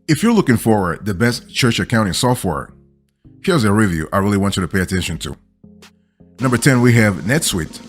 If you're looking for the best church accounting software, here's a review I really want you to pay attention to. Number 10, we have NetSuite.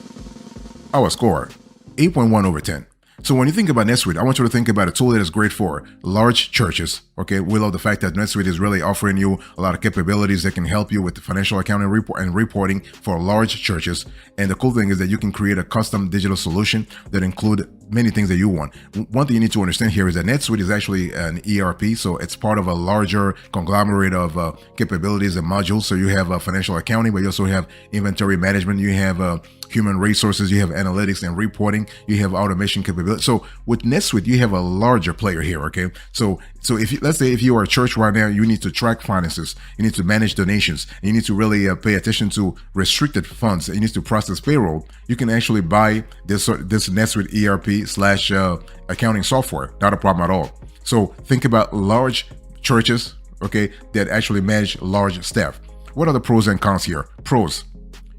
Our score, 8.1 over 10. So when you think about NetSuite, I want you to think about a tool that is great for large churches. Okay, we love the fact that NetSuite is really offering you a lot of capabilities that can help you with the financial accounting reporting for large churches. And the cool thing is that you can create a custom digital solution that include many things that you want. One thing you need to understand here is that NetSuite is actually an ERP, so it's part of a larger conglomerate of capabilities and modules. So you have financial accounting, but you also have inventory management, you have human resources, you have analytics and reporting, you have automation capability. So with NetSuite, you have a larger player here. Okay, so if you, let's say if you are a church right now, you need to track finances, you need to manage donations, and you need to really pay attention to restricted funds, and you need to process payroll. You can actually buy this NetSuite ERP / accounting software. Not a problem at all. So think about large churches, okay, that actually manage large staff. What are the pros and cons here? Pros: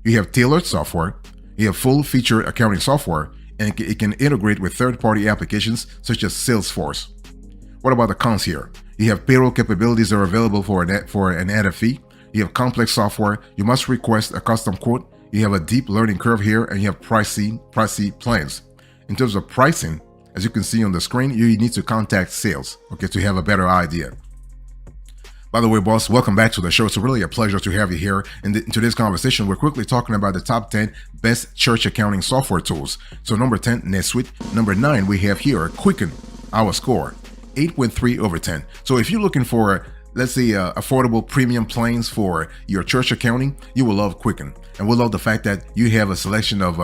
you have tailored software, you have full-featured accounting software, and it can integrate with third-party applications such as Salesforce. What about the cons here? You have payroll capabilities that are available for an added fee. You have complex software. You must request a custom quote. You have a deep learning curve here, and you have pricey plans. In terms of pricing, as you can see on the screen, you need to contact sales, okay, to have a better idea. By the way, boss, welcome back to the show. It's really a pleasure to have you here. In today's conversation, we're quickly talking about the top 10 best church accounting software tools. So number 10, NetSuite. Number 9, we have here Quicken. Our score, 8.3 over 10. So if you're looking for, let's say, affordable premium plans for your church accounting, you will love Quicken. And we love the fact that you have a selection of,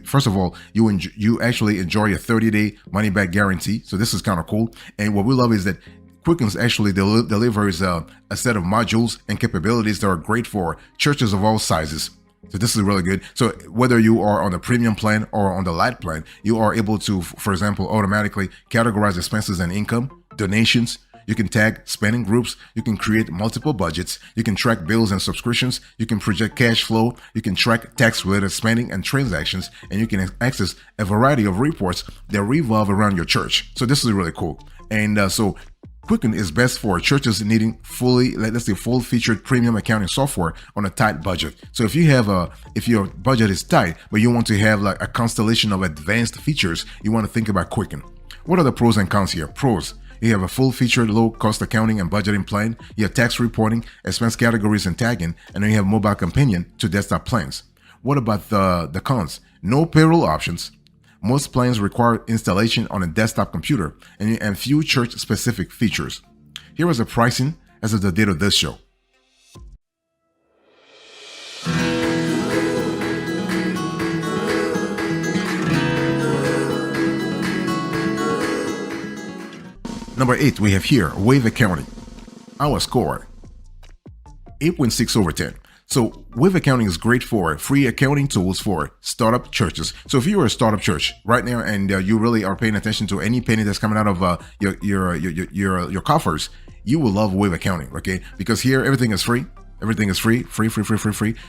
first of all, you actually enjoy a 30-day money-back guarantee. So this is kind of cool. And what we love is that Quicken actually delivers a set of modules and capabilities that are great for churches of all sizes. So this is really good. So whether you are on the premium plan or on the light plan, you are able to, for example, automatically categorize expenses and income, donations. You can tag spending groups. You can create multiple budgets. You can track bills and subscriptions. You can project cash flow. You can track tax-related spending and transactions. And you can access a variety of reports that revolve around your church. So this is really cool. And so Quicken is best for churches needing full-featured premium accounting software on a tight budget. So if your budget is tight, but you want to have like a constellation of advanced features, you want to think about Quicken. What are the pros and cons here? Pros: you have a full-featured low-cost accounting and budgeting plan. You have tax reporting, expense categories and tagging, and then you have mobile companion to desktop plans. What about the cons? No payroll options. Most plans require installation on a desktop computer and few church-specific features. Here is the pricing as of the date of this show. Number 8, we have here Wave Accounting. Our score, 8.6 over 10. So Wave Accounting is great for free accounting tools for startup churches. So if you are a startup church right now and you really are paying attention to any penny that's coming out of your coffers, you will love Wave Accounting, okay? Because here everything is free. Everything is free.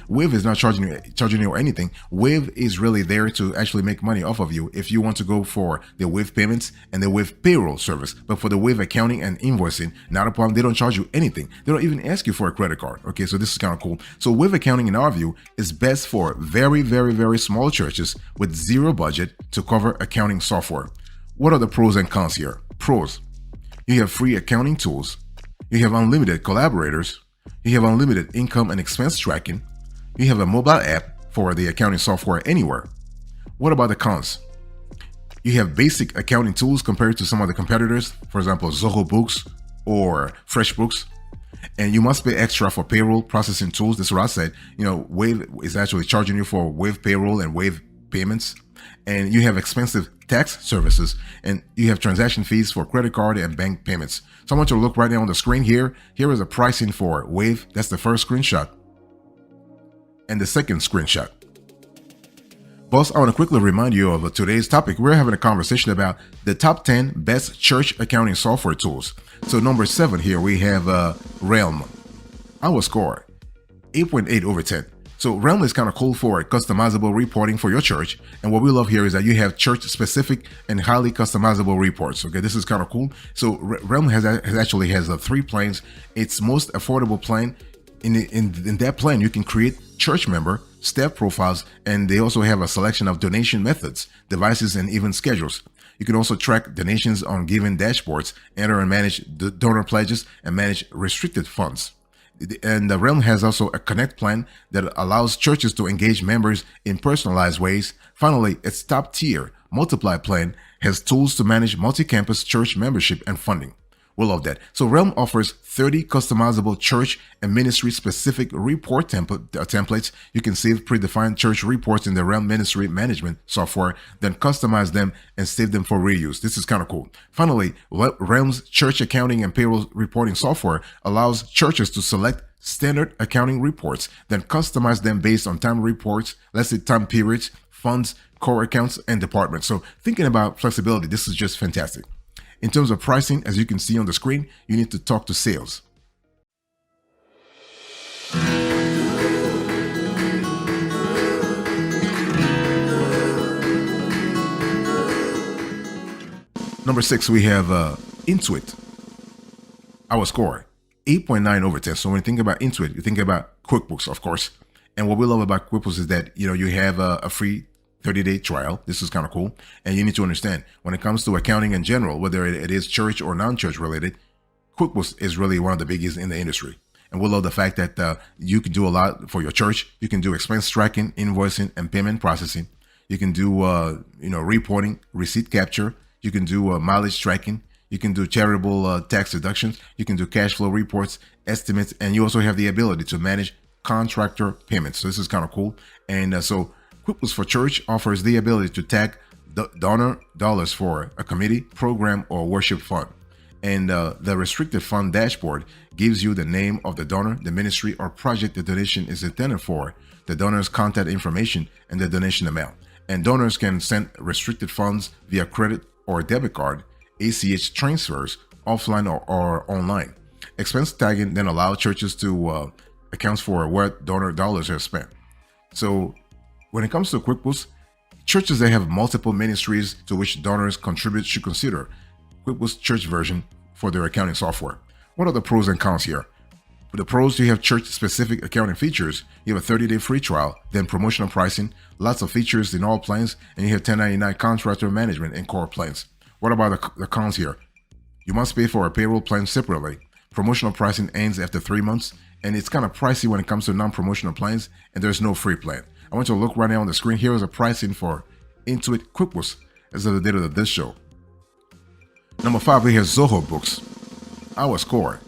Wave is not charging you anything. Wave is really there to actually make money off of you if you want to go for the Wave payments and the Wave payroll service. But for the Wave accounting and invoicing, not a problem. They don't charge you anything. They don't even ask you for a credit card. Okay, so this is kind of cool. So Wave accounting, in our view, is best for very, very, very small churches with zero budget to cover accounting software. What are the pros and cons here? Pros: you have free accounting tools. You have unlimited collaborators. You have unlimited income and expense tracking. You have a mobile app for the accounting software anywhere. What about the cons? You have basic accounting tools compared to some of the competitors, for example, Zoho Books or Freshbooks. And you must pay extra for payroll processing tools. That's what I said. Wave is actually charging you for Wave payroll and Wave payments. And you have expensive tax services, and you have transaction fees for credit card and bank payments. So I want you to look right now on the screen here. Here is a pricing for Wave. That's the first screenshot. And the second screenshot. Boss, I want to quickly remind you of today's topic. We're having a conversation about the top 10 best church accounting software tools. So number 7 here, we have Realm. Our score, 8.8 over 10. So Realm is kind of cool for customizable reporting for your church. And what we love here is that you have church specific and highly customizable reports. Okay, this is kind of cool. So Realm actually has 3 plans. Its most affordable plan. In that plan, you can create church member staff profiles, and they also have a selection of donation methods, devices, and even schedules. You can also track donations on given dashboards, enter and manage donor pledges, and manage restricted funds. And the Realm has also a Connect plan that allows churches to engage members in personalized ways. Finally, its top tier Multiply plan has tools to manage multi-campus church membership and funding. We love that. So Realm offers 30 customizable church and ministry specific report templates. You can save predefined church reports in the Realm ministry management software, then customize them and save them for reuse. This is kind of cool. Finally, Realm's church accounting and payroll reporting software allows churches to select standard accounting reports, then customize them based on time reports, let's say time periods, funds, core accounts, and departments. So thinking about flexibility, this is just fantastic. In terms of pricing, as you can see on the screen, you need to talk to sales. Number 6, we have Intuit. Our score, 8.9 over 10. So when you think about Intuit, you think about QuickBooks, of course. And what we love about QuickBooks is that, you have a free 30-day trial. This is kind of cool. And you need to understand, when it comes to accounting in general, whether it is church or non-church related, QuickBooks is really one of the biggest in the industry. And we love the fact that you can do a lot for your church. You can do expense tracking, invoicing, and payment processing. You can do, reporting, receipt capture. You can do mileage tracking. You can do charitable tax deductions. You can do cash flow reports, estimates, and you also have the ability to manage contractor payments. So this is kind of cool. And so QuickBooks for Church offers the ability to tag donor dollars for a committee, program, or worship fund. And the restricted fund dashboard gives you the name of the donor, the ministry, or project the donation is intended for, the donor's contact information, and the donation amount. And donors can send restricted funds via credit or debit card, ACH transfers, offline or online. Expense tagging then allows churches to account for where donor dollars are spent. So when it comes to QuickBooks, churches that have multiple ministries to which donors contribute should consider QuickBooks Church version for their accounting software. What are the pros and cons here? For the pros, you have church-specific accounting features. You have a 30-day free trial, then promotional pricing, lots of features in all plans, and you have 1099 contractor management in core plans. What about the cons here? You must pay for a payroll plan separately. Promotional pricing ends after 3 months, and it's kind of pricey when it comes to non-promotional plans, and there's no free plan. I want you to look right now on the screen. Here is a pricing for Intuit QuickBooks as of the date of this show. Number 5, we have Zoho Books. Our score,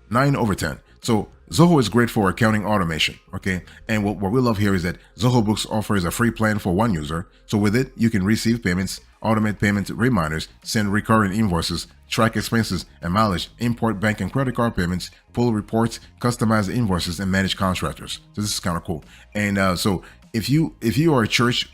9 over 10. So Zoho is great for accounting automation, okay? And what we love here is that Zoho Books offers a free plan for one user. So with it, you can receive payments, automate payment reminders, send recurring invoices, track expenses and mileage, import bank and credit card payments, pull reports, customize invoices, and manage contractors. So this is kind of cool. And so if you are a church,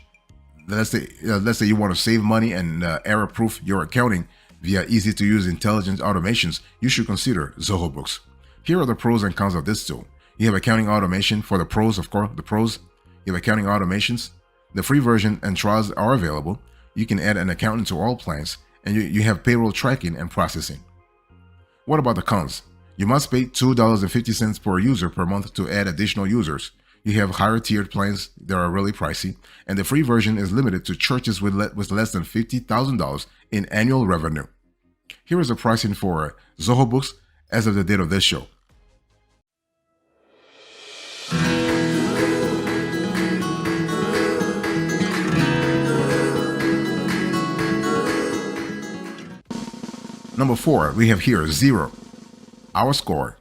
let's say you want to save money and error-proof your accounting via easy-to-use intelligent automations, you should consider Zoho Books. Here are the pros and cons of this tool. You have accounting automation for the pros, of course, the pros. You have accounting automations. The free version and trials are available. You can add an accountant to all plans, and you have payroll tracking and processing. What about the cons? You must pay $2.50 per user per month to add additional users. You have higher tiered plans that are really pricey, and the free version is limited to churches with less than $50,000 in annual revenue. Here is the pricing for Zoho Books as of the date of this show. Number 4, we have here Xero. Our score,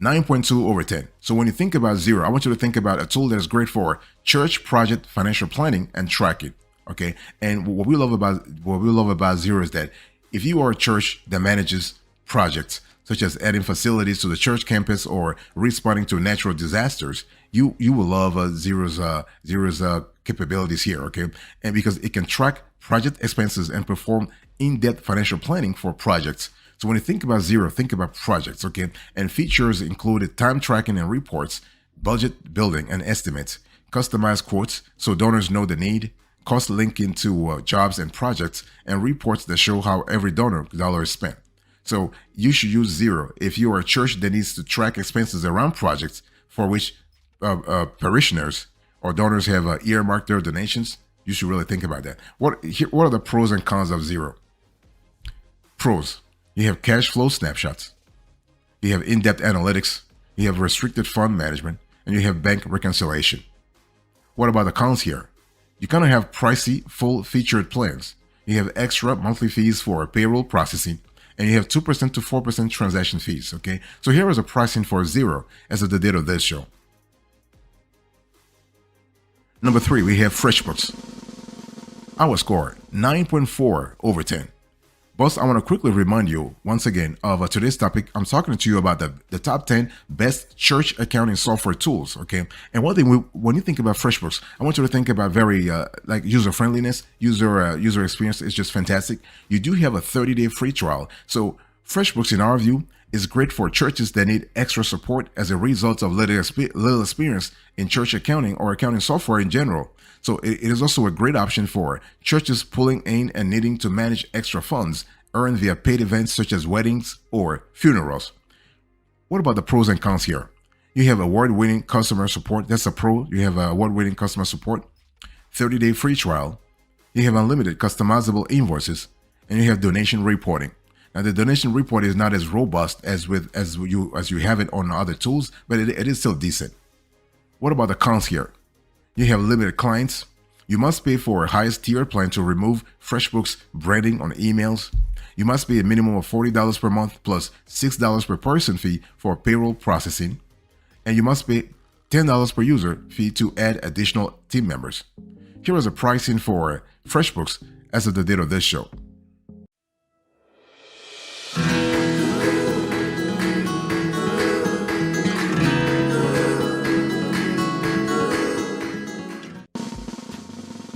9.2 over 10. So when you think about Xero, I want you to think about a tool that is great for church project financial planning and tracking. Okay, and what we love about Xero is that if you are a church that manages projects such as adding facilities to the church campus or responding to natural disasters, you will love Xero's capabilities here. Okay, and because it can track project expenses and perform in-depth financial planning for projects. So when you think about Xero, think about projects, okay? And features included time tracking and reports, budget building and estimates, customized quotes so donors know the need, cost linking to jobs and projects, and reports that show how every donor dollar is spent. So you should use Xero if you are a church that needs to track expenses around projects for which parishioners or donors have earmarked their donations. You should really think about that. What are the pros and cons of Xero? Pros: you have cash flow snapshots, you have in-depth analytics, you have restricted fund management, and you have bank reconciliation. What about the cons here? You kind of have pricey, full-featured plans. You have extra monthly fees for payroll processing, and you have 2% to 4% transaction fees, okay? So here is a pricing for Xero as of the date of this show. Number 3, we have Freshbooks. Our score, 9.4 over 10. Boss, I want to quickly remind you once again of today's topic. I'm talking to you about the top 10 best church accounting software tools, okay? And one thing, when you think about Freshbooks, I want you to think about very like user friendliness, user experience is just fantastic. You do have a 30-day free trial. So Freshbooks, in our view, is great for churches that need extra support as a result of little experience in church accounting or accounting software in general. So it is also a great option for churches pulling in and needing to manage extra funds earned via paid events such as weddings or funerals. What about the pros and cons here? You have award-winning customer support. That's a pro. You have award-winning customer support, 30-day free trial. You have unlimited customizable invoices, and you have donation reporting. Now, the donation report is not as robust as you have it on other tools, but it is still decent. What about the cons here? You have limited clients. You must pay for a highest tier plan to remove FreshBooks branding on emails. You must pay a minimum of $40 per month plus $6 per person fee for payroll processing. And you must pay $10 per user fee to add additional team members. Here is a pricing for FreshBooks as of the date of this show.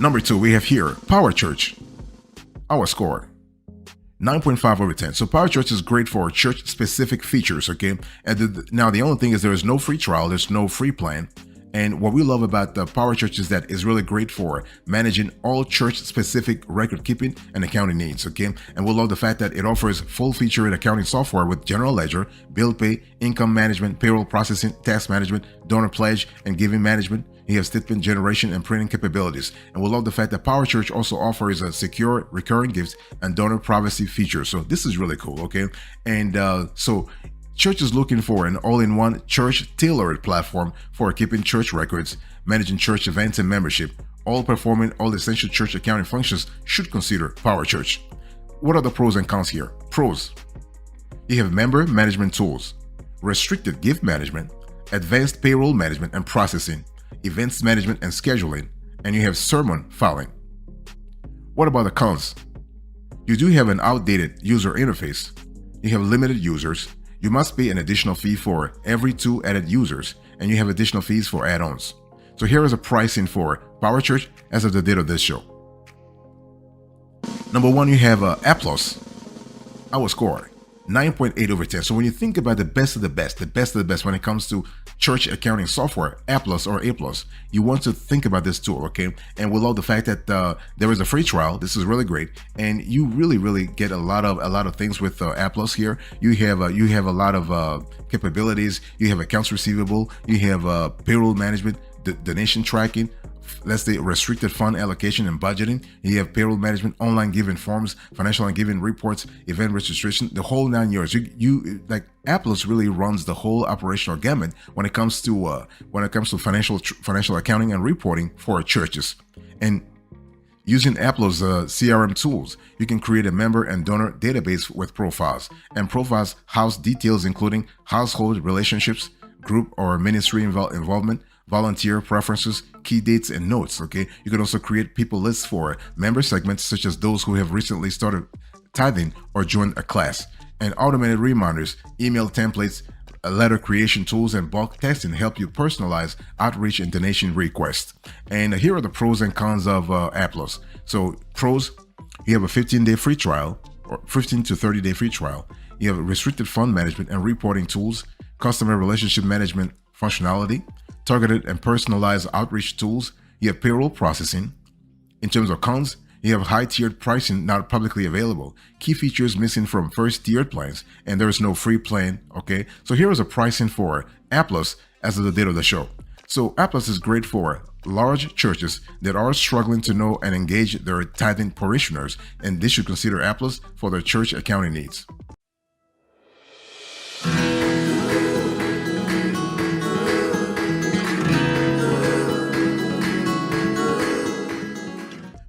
Number 2, we have here Power Church. Our score, 9.5 over 10. So Power Church is great for church-specific features, okay? And now the only thing is there is no free trial, there's no free plan. And what we love about the Power Church is that it's really great for managing all church-specific record keeping and accounting needs, okay? And we love the fact that it offers full-featured accounting software with general ledger, bill pay, income management, payroll processing, tax management, donor pledge, and giving management. You have statement generation and printing capabilities. And we love the fact that Power Church also offers a secure recurring gifts and donor privacy features. So this is really cool, okay? And so church is looking for an all-in-one church-tailored platform for keeping church records, managing church events and membership, all performing all essential church accounting functions should consider Power Church. What are the pros and cons here? Pros: you have member management tools, restricted gift management, advanced payroll management and processing, events management and scheduling, and you have sermon filing. What about the cons? You do have an outdated user interface. You have limited users. You must pay an additional fee for every 2 added users, and you have additional fees for add-ons. So here is a pricing for Power Church as of the date of this show. Number 1, you have Aplos. Our score, 9.8 over 10. So when you think about the best of the best when it comes to church accounting software, Aplos or A+, you want to think about this tool, okay? And we love the fact that there is a free trial. This is really great, and you really get a lot of things with Aplos here. You have a lot of capabilities. You have accounts receivable. You have payroll management, donation tracking, let's say restricted fund allocation and budgeting. You have payroll management, online giving forms, financial and giving reports, event registration, the whole 9 yards. You like Aplos really runs the whole operational gamut when it comes to financial accounting and reporting for churches. And using Aplos CRM tools, you can create a member and donor database with profiles, and profiles house details including household relationships, group or ministry involvement, volunteer preferences, key dates, and notes, okay? You can also create people lists for member segments such as those who have recently started tithing or joined a class, and automated reminders, email templates, letter creation tools, and bulk testing help you personalize outreach and donation requests. And here are the pros and cons of Aplos. So pros, you have a 15-day free trial, or 15 to 30-day free trial. You have restricted fund management and reporting tools, customer relationship management functionality, targeted and personalized outreach tools. You have payroll processing. In terms of cons, you have high-tiered pricing not publicly available. Key features missing from first-tiered plans, and there is no free plan, okay? So here is a pricing for A+ as of the date of the show. So A+ is great for large churches that are struggling to know and engage their tithing parishioners, and they should consider A+ for their church accounting needs.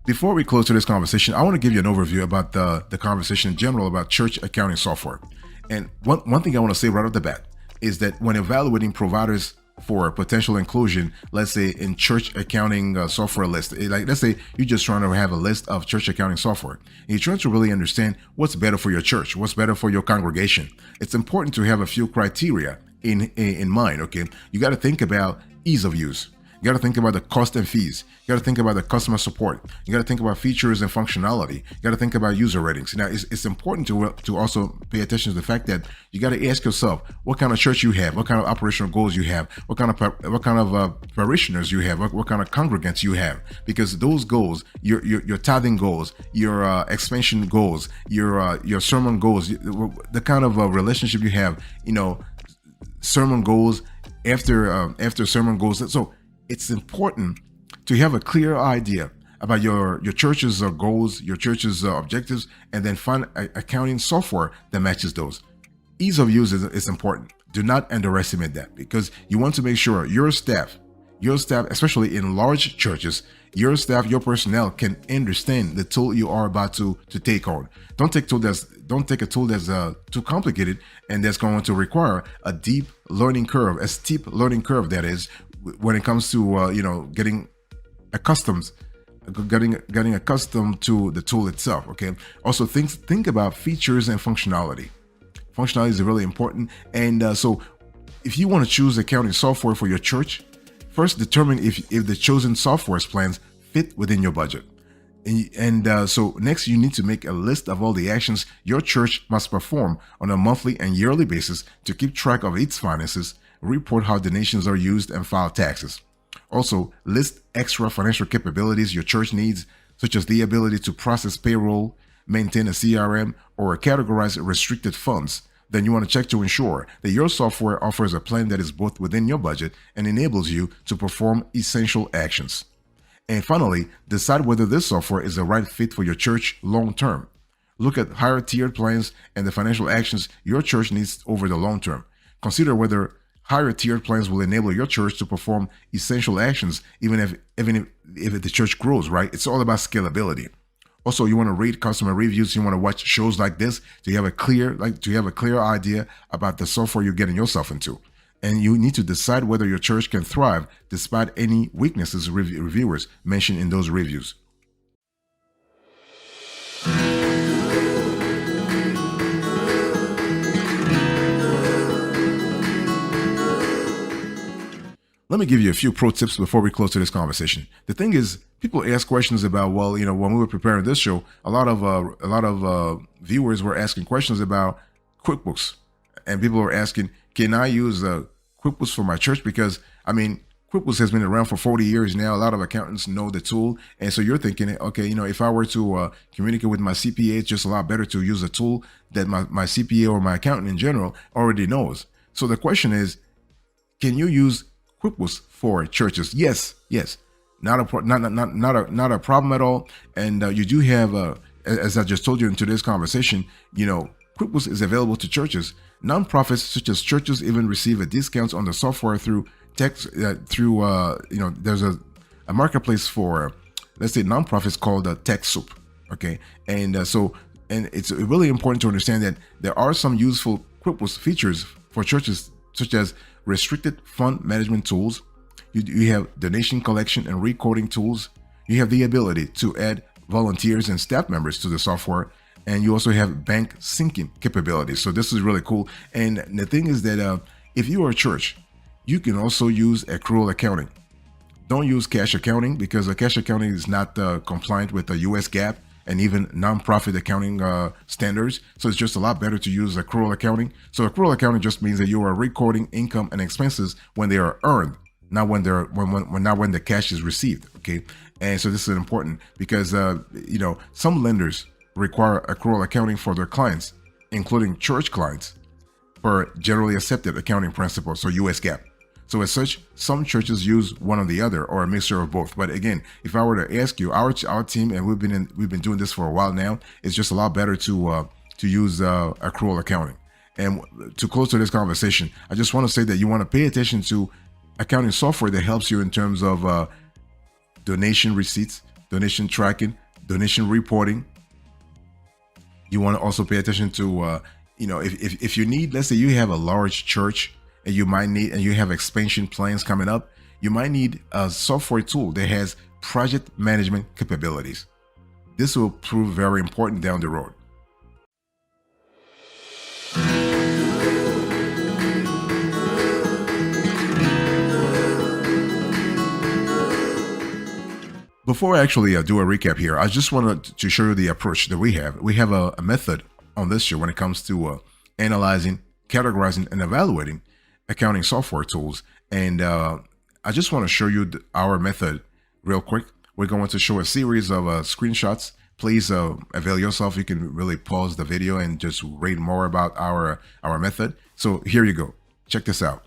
Before we close to this conversation, I want to give you an overview about the conversation in general about church accounting software. And one thing I want to say right off the bat is that when evaluating providers for potential inclusion, let's say in church accounting software list, like let's say you're just trying to have a list of church accounting software, and you're trying to really understand what's better for your church, what's better for your congregation. It's important to have a few criteria in mind, okay? You got to think about ease of use. You got to think about the cost and fees. You got to think about the customer support. You got to think about features and functionality. You got to think about user ratings. Now, it's important to also pay attention to the fact that you got to ask yourself what kind of church you have, what kind of operational goals you have, what kind of parishioners you have, what kind of congregants you have, because those goals, your tithing goals, your expansion goals, your sermon goals, the kind of relationship you have, sermon goals after sermon goals. So it's important to have a clear idea about your church's goals, your church's objectives, and then find accounting software that matches those. Ease of use is important. Do not underestimate that, because you want to make sure your staff, especially in large churches, your staff, your personnel can understand the tool you are about to take on. Don't take a tool that's too complicated and that's going to require a steep learning curve, that is, when it comes to getting accustomed to the tool itself. Okay. Also, think about features and functionality. Functionality is really important, and so if you want to choose accounting software for your church, first determine if the chosen software's plans fit within your budget. So next, you need to make a list of all the actions your church must perform on a monthly and yearly basis to keep track of its finances, report how donations are used, and file taxes. Also, list extra financial capabilities your church needs, such as the ability to process payroll, maintain a CRM, or categorize restricted funds. Then you want to check to ensure that your software offers a plan that is both within your budget and enables you to perform essential actions. And finally, decide whether this software is the right fit for your church long term. Look at higher tiered plans and the financial actions your church needs over the long term. Consider whether higher tiered plans will enable your church to perform essential actions, even if the church grows, right? It's all about scalability. Also, you want to read customer reviews. You want to watch shows like this to have a clear idea about the software you're getting yourself into. And you need to decide whether your church can thrive despite any weaknesses reviewers mention in those reviews. Let me give you a few pro tips before we close to this conversation. The thing is, people ask questions about, when we were preparing this show, a lot of viewers were asking questions about QuickBooks, and people were asking, can I use QuickBooks for my church? Because QuickBooks has been around for 40 years now. A lot of accountants know the tool, and so you're thinking, okay, if I were to communicate with my CPA, it's just a lot better to use a tool that my CPA or my accountant in general already knows. So the question is, can you use QuickBooks for churches? Yes, not a problem at all. And you do have, as I just told you in today's conversation, QuickBooks is available to churches. Nonprofits such as churches even receive a discount on the software through there's a marketplace for, let's say, nonprofits called TechSoup. Okay, and it's really important to understand that there are some useful QuickBooks features for churches, such as restricted fund management tools. You have donation collection and recording tools. You have the ability to add volunteers and staff members to the software, and you also have bank syncing capabilities. So this is really cool. And the thing is that if you are a church, you can also use accrual accounting. Don't use cash accounting, because cash accounting is not compliant with the US GAAP and even nonprofit accounting standards. So it's just a lot better to use accrual accounting. So accrual accounting just means that you are recording income and expenses when they are earned, not when they're not when the cash is received. Okay, and so this is important because some lenders require accrual accounting for their clients, including church clients, per generally accepted accounting principles, so US GAAP. So as such, some churches use one or the other, or a mixture of both. But again, if I were to ask you, our team, and we've been doing this for a while now, it's just a lot better to use accrual accounting. And to close to this conversation, I just want to say that you want to pay attention to accounting software that helps you in terms of donation receipts, donation tracking, donation reporting. You want to also pay attention to if you need, let's say you have a large church and you have expansion plans coming up, you might need a software tool that has project management capabilities. This will prove very important down the road. Before I actually do a recap here, I just wanted to show you the approach that we have. We have a method on this show when it comes to analyzing, categorizing, and evaluating accounting software tools. And I just want to show you our method real quick. We're going to show a series of screenshots. Please avail yourself. You can really pause the video and just read more about our method. So here you go. Check this out.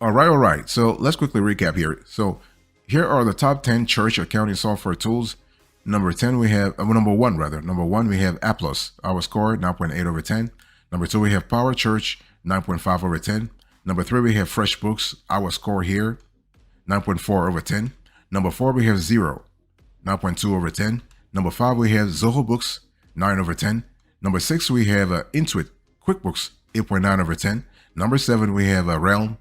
All right. So let's quickly recap here. So here are the top 10 church accounting software tools. Number 1, we have Applus, our score 9.8 over 10. Number 2, we have Power Church, 9.5 over 10. Number 3, we have Freshbooks, our score here, 9.4 over 10. Number 4, we have Xero, 9.2 over 10. Number 5, we have Zoho Books, 9 over 10. Number 6, we have Intuit Quickbooks, 8.9 over 10. Number 7, we have Realm,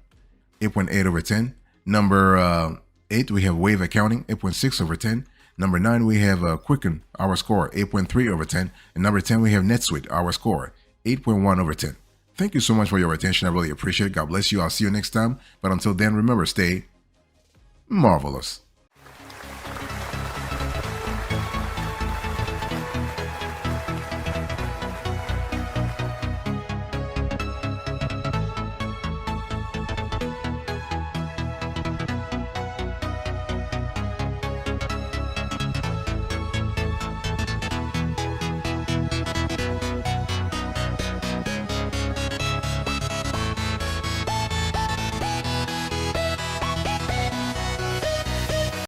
8.8 over 10. Number 8, we have Wave Accounting, 8.6 over 10. Number 9, we have Quicken, our score, 8.3 over 10. And number 10, we have Netsuite, our score, 8.1 over 10. Thank you so much for your attention. I really appreciate it. God bless you. I'll see you next time. But until then, remember, stay marvelous.